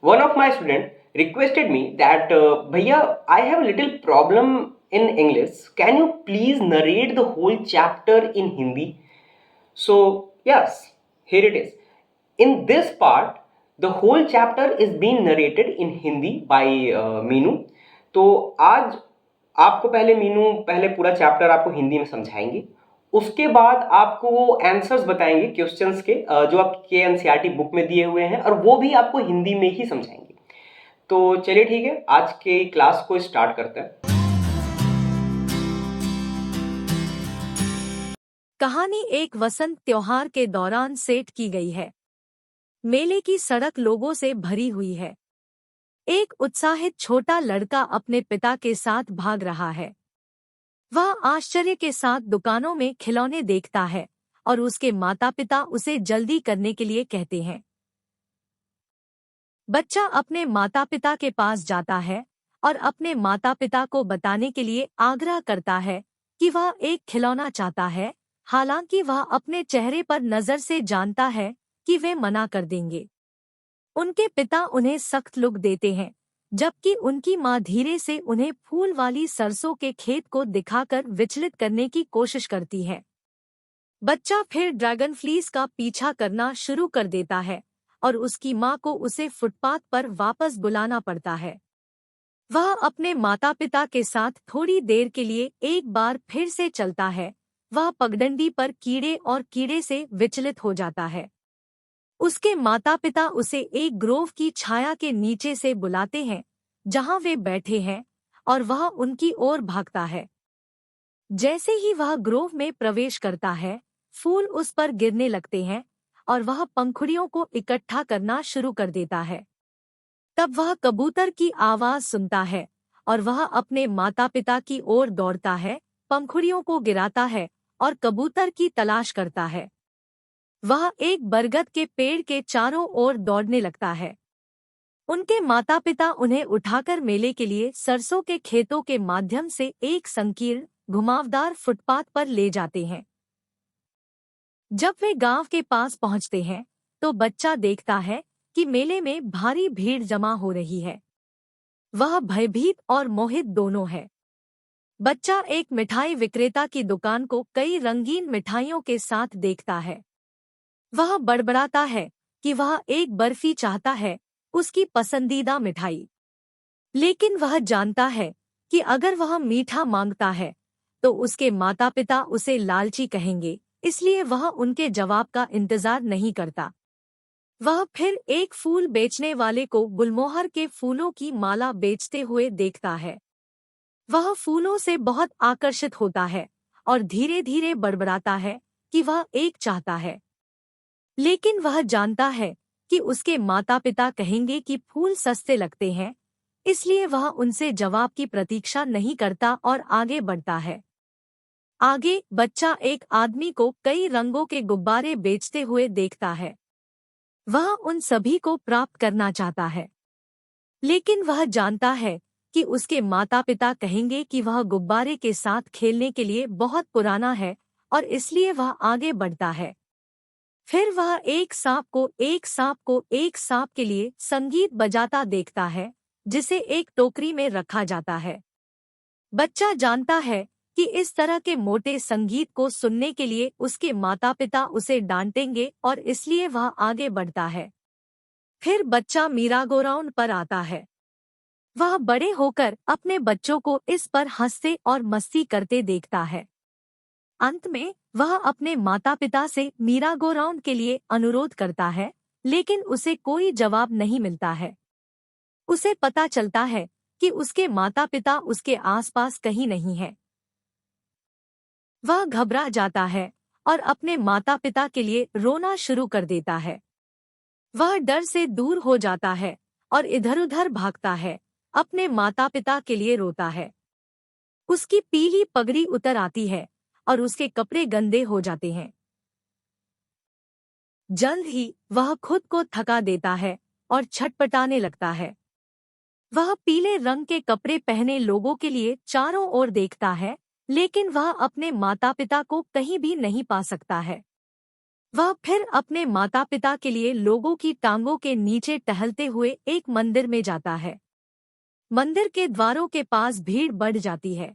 One of my student requested me that, Bhaiya, I have a little problem in English. Can you please narrate the whole chapter in Hindi? So, yes, here it is. In this part, the whole chapter is being narrated in Hindi by Meenu. तो आज आपको मीनू पहले पूरा chapter आपको हिंदी में समझाएंगे. उसके बाद आपको वो आंसर्स बताएंगे क्वेश्चंस के, जो आपके एनसीईआरटी बुक में दिए हुए हैं, और वो भी आपको हिंदी में ही समझाएंगे. तो चलिए ठीक है, आज के क्लास को स्टार्ट करते हैं. कहानी एक वसंत त्योहार के दौरान सेट की गई है। मेले की सड़क लोगों से भरी हुई है। एक उत्साहित छोटा लड़का अपने पिता के साथ भाग रहा है। वह आश्चर्य के साथ दुकानों में खिलौने देखता है और उसके माता पिता उसे जल्दी करने के लिए कहते हैं। बच्चा अपने माता पिता के पास जाता है और अपने माता पिता को बताने के लिए आग्रह करता है कि वह एक खिलौना चाहता है, हालांकि वह अपने चेहरे पर नजर से जानता है कि वे मना कर देंगे। उनके पिता उन्हें सख्त लुक देते हैं, जबकि उनकी माँ धीरे से उन्हें फूल वाली सरसों के खेत को दिखाकर विचलित करने की कोशिश करती है। बच्चा फिर ड्रैगन फ्लीस का पीछा करना शुरू कर देता है और उसकी माँ को उसे फुटपाथ पर वापस बुलाना पड़ता है। वह अपने माता पिता के साथ थोड़ी देर के लिए एक बार फिर से चलता है। वह पगडंडी पर कीड़े और कीड़े से विचलित हो जाता है। उसके माता पिता उसे एक ग्रोव की छाया के नीचे से बुलाते हैं, जहां वे बैठे हैं, और वह उनकी ओर भागता है। जैसे ही वह ग्रोव में प्रवेश करता है, फूल उस पर गिरने लगते हैं और वह पंखुड़ियों को इकट्ठा करना शुरू कर देता है। तब वह कबूतर की आवाज सुनता है और वह अपने माता पिता की ओर दौड़ता है, पंखुड़ियों को गिराता है और कबूतर की तलाश करता है। वह एक बरगद के पेड़ के चारों ओर दौड़ने लगता है। उनके माता पिता उन्हें उठाकर मेले के लिए सरसों के खेतों के माध्यम से एक संकीर्ण घुमावदार फुटपाथ पर ले जाते हैं। जब वे गांव के पास पहुंचते हैं, तो बच्चा देखता है कि मेले में भारी भीड़ जमा हो रही है। वह भयभीत और मोहित दोनों है। बच्चा एक मिठाई विक्रेता की दुकान को कई रंगीन मिठाइयों के साथ देखता है। वह बड़बड़ाता है कि वह एक बर्फी चाहता है, उसकी पसंदीदा मिठाई। लेकिन वह जानता है कि अगर वह मीठा मांगता है तो उसके माता पिता उसे लालची कहेंगे, इसलिए वह उनके जवाब का इंतजार नहीं करता। वह फिर एक फूल बेचने वाले को गुलमोहर के फूलों की माला बेचते हुए देखता है। वह फूलों से बहुत आकर्षित होता है और धीरे धीरे बड़बड़ाता है कि वह एक चाहता है। लेकिन वह जानता है कि उसके माता पिता कहेंगे कि फूल सस्ते लगते हैं, इसलिए वह उनसे जवाब की प्रतीक्षा नहीं करता और आगे बढ़ता है। आगे बच्चा एक आदमी को कई रंगों के गुब्बारे बेचते हुए देखता है। वह उन सभी को प्राप्त करना चाहता है, लेकिन वह जानता है कि उसके माता पिता कहेंगे कि वह गुब्बारे के साथ खेलने के लिए बहुत पुराना है, और इसलिए वह आगे बढ़ता है। फिर वह एक सांप के लिए संगीत बजाता देखता है, जिसे एक टोकरी में रखा जाता है। बच्चा जानता है कि इस तरह के मोटे संगीत को सुनने के लिए उसके माता पिता उसे डांटेंगे, और इसलिए वह आगे बढ़ता है। फिर बच्चा मीरागोराउंड पर आता है। वह बड़े होकर अपने बच्चों को इस पर हंसते और मस्ती करते देखता है। अंत में वह अपने माता पिता से मीरागोराउंड के लिए अनुरोध करता है, लेकिन उसे कोई जवाब नहीं मिलता है। उसे पता चलता है कि उसके माता पिता उसके आसपास कहीं नहीं है। वह घबरा जाता है और अपने माता पिता के लिए रोना शुरू कर देता है। वह डर से दूर हो जाता है और इधर-उधर भागता है, अपने माता पिता के लिए रोता है। उसकी पीली पगड़ी उतर आती है और उसके कपड़े गंदे हो जाते हैं। जल्द ही वह खुद को थका देता है और छटपटाने लगता है। वह पीले रंग के कपड़े पहने लोगों के लिए चारों ओर देखता है, लेकिन वह अपने माता पिता को कहीं भी नहीं पा सकता है। वह फिर अपने माता पिता के लिए लोगों की टांगों के नीचे टहलते हुए एक मंदिर में जाता है। मंदिर के द्वारों के पास भीड़ बढ़ जाती है।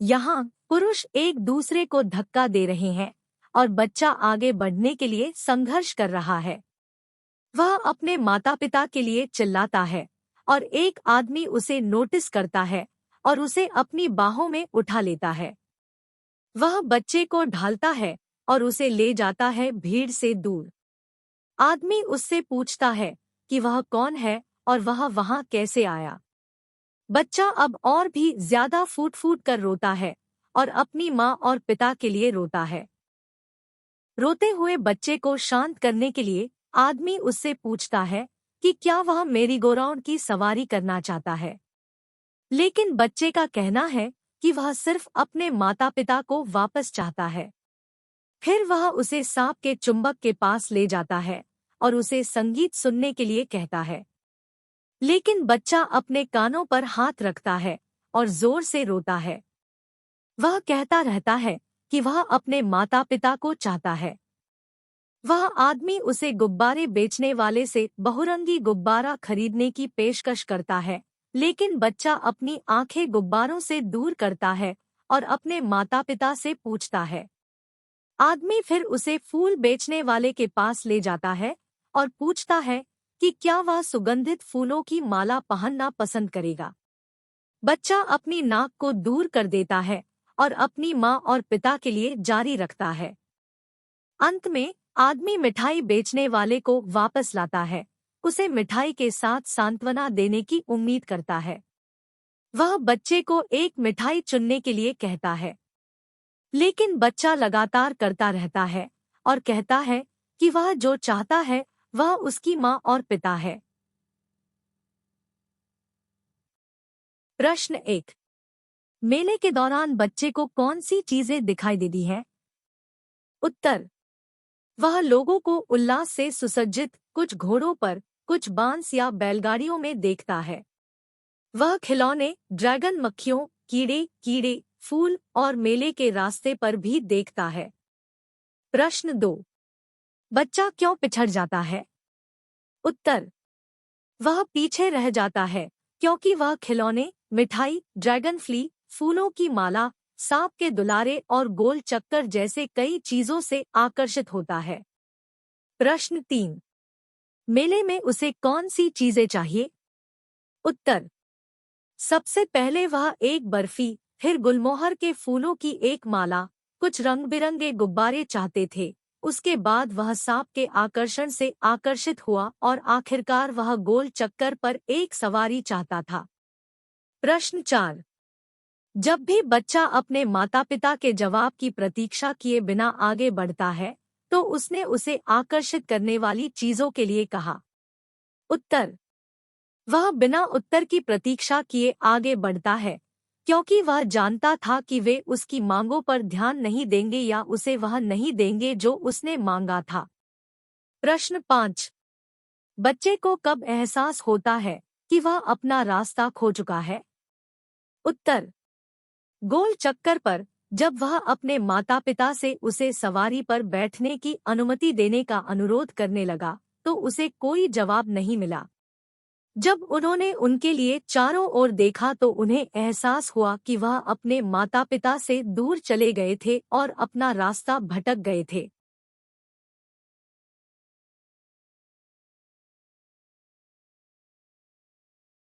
यहाँ पुरुष एक दूसरे को धक्का दे रहे हैं और बच्चा आगे बढ़ने के लिए संघर्ष कर रहा है। वह अपने माता पिता के लिए चिल्लाता है और एक आदमी उसे नोटिस करता है और उसे अपनी बाहों में उठा लेता है। वह बच्चे को ढालता है और उसे ले जाता है भीड़ से दूर। आदमी उससे पूछता है कि वह कौन है और वह वहां कैसे आया। बच्चा अब और भी ज्यादा फूट फूट कर रोता है और अपनी माँ और पिता के लिए रोता है। रोते हुए बच्चे को शांत करने के लिए आदमी उससे पूछता है कि क्या वह मेरी गोराउंड की सवारी करना चाहता है। लेकिन बच्चे का कहना है कि वह सिर्फ अपने माता पिता को वापस चाहता है। फिर वह उसे सांप के चुंबक के पास ले जाता है और उसे संगीत सुनने के लिए कहता है। लेकिन बच्चा अपने कानों पर हाथ रखता है और जोर से रोता है। वह कहता रहता है कि वह अपने माता पिता को चाहता है। वह आदमी उसे गुब्बारे बेचने वाले से बहुरंगी गुब्बारा खरीदने की पेशकश करता है, लेकिन बच्चा अपनी आंखें गुब्बारों से दूर करता है और अपने माता पिता से पूछता है। आदमी फिर उसे फूल बेचने वाले के पास ले जाता है और पूछता है कि क्या वह सुगंधित फूलों की माला पहनना पसंद करेगा। बच्चा अपनी नाक को दूर कर देता है और अपनी माँ और पिता के लिए जारी रखता है। अंत में आदमी मिठाई बेचने वाले को वापस लाता है, उसे मिठाई के साथ सांत्वना देने की उम्मीद करता है। वह बच्चे को एक मिठाई चुनने के लिए कहता है, लेकिन बच्चा लगातार करता रहता है और कहता है कि वह जो चाहता है वह उसकी माँ और पिता है। प्रश्न 1। मेले के दौरान बच्चे को कौन सी चीजें दिखाई देती हैं? उत्तर। वह लोगों को उल्लास से सुसज्जित कुछ घोड़ों पर, कुछ बांस या बैलगाड़ियों में देखता है। वह खिलौने, ड्रैगन मक्खियों, कीड़े, फूल और मेले के रास्ते पर भी देखता है। प्रश्न 2। बच्चा क्यों पिछड़ जाता है? उत्तर। वह पीछे रह जाता है क्योंकि वह खिलौने, मिठाई, ड्रैगन फ्ली, फूलों की माला, सांप के दुलारे और गोल चक्कर जैसे कई चीजों से आकर्षित होता है। प्रश्न 3। मेले में उसे कौन सी चीजें चाहिए? उत्तर। सबसे पहले वह एक बर्फी, फिर गुलमोहर के फूलों की एक माला, कुछ रंग बिरंगे गुब्बारे चाहते थे। उसके बाद वह सांप के आकर्षण से आकर्षित हुआ और आखिरकार वह गोल चक्कर पर एक सवारी चाहता था। प्रश्न 4। जब भी बच्चा अपने माता पिता के जवाब की प्रतीक्षा किए बिना आगे बढ़ता है, तो उसने उसे आकर्षित करने वाली चीजों के लिए कहा। उत्तर। वह बिना उत्तर की प्रतीक्षा किए आगे बढ़ता है, क्योंकि वह जानता था कि वे उसकी मांगों पर ध्यान नहीं देंगे या उसे वह नहीं देंगे जो उसने मांगा था। प्रश्न 5। बच्चे को कब एहसास होता है कि वह अपना रास्ता खो चुका है? उत्तर। गोल चक्कर पर, जब वह अपने माता पिता से उसे सवारी पर बैठने की अनुमति देने का अनुरोध करने लगा, तो उसे कोई जवाब नहीं मिला। जब उन्होंने उनके लिए चारों ओर देखा तो उन्हें एहसास हुआ कि वह अपने माता पिता से दूर चले गए थे और अपना रास्ता भटक गए थे।